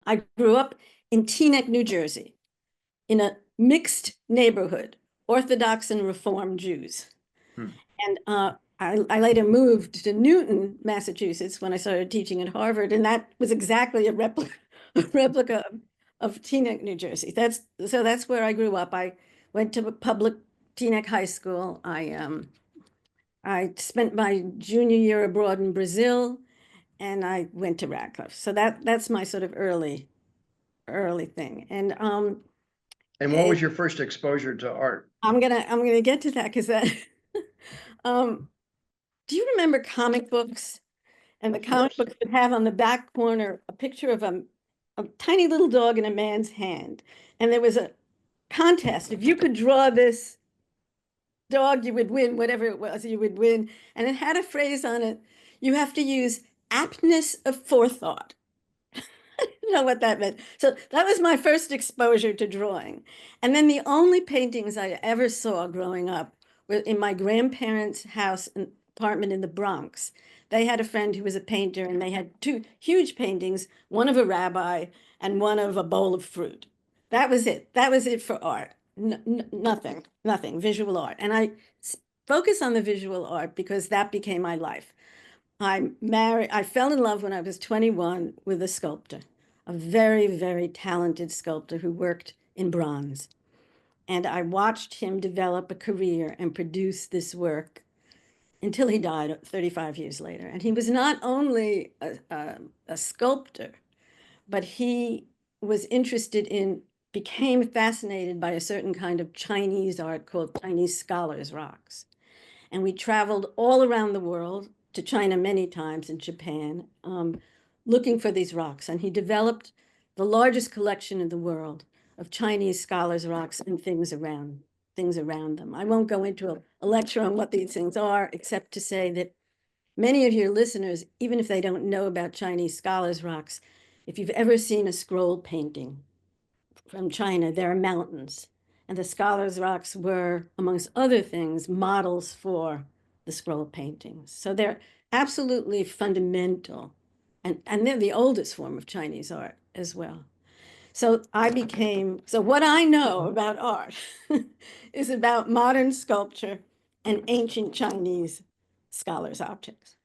I grew up in Teaneck, New Jersey, in a mixed neighborhood, Orthodox and Reform Jews. Hmm. And I later moved to Newton, Massachusetts, when I started teaching at Harvard, and that was exactly a replica of Teaneck, New Jersey. That's where I grew up. I went to a public Teaneck High School. I spent my junior year abroad in Brazil, and I went to Radcliffe. So that's my sort of early thing. And And what was your first exposure to art? I'm gonna get to that because that um do you remember comic books? And the Of comic course. books would have on the back corner a picture of a tiny little dog in a man's hand. And there was a contest. If you could draw this dog, you would win, whatever it was, you would win. And it had a phrase on it, you have to use aptness of forethought. I didn't know what that meant. So that was my first exposure to drawing. And then the only paintings I ever saw growing up were in my grandparents' house and apartment in the Bronx. They had a friend who was a painter, and they had two huge paintings, one of a rabbi and one of a bowl of fruit. That was it. That was it for art. Nothing, visual art. And focus on the visual art because that became my life. I fell in love when I was 21 with a sculptor, a very, very talented sculptor who worked in bronze. And I watched him develop a career and produce this work until he died 35 years later. And he was not only a sculptor, but he was interested in, became fascinated by a certain kind of Chinese art called Chinese scholars' rocks. And we traveled all around the world to China many times and Japan, looking for these rocks. And he developed the largest collection in the world of Chinese scholars' rocks and things around them. I won't go into a lecture on what these things are, except to say that many of your listeners, even if they don't know about Chinese scholars' rocks, if you've ever seen a scroll painting from China, there are mountains. And the scholars' rocks were, amongst other things, models for the scroll paintings. So they're absolutely fundamental. And they're the oldest form of Chinese art as well. So what I know about art is about modern sculpture and ancient Chinese scholars' objects.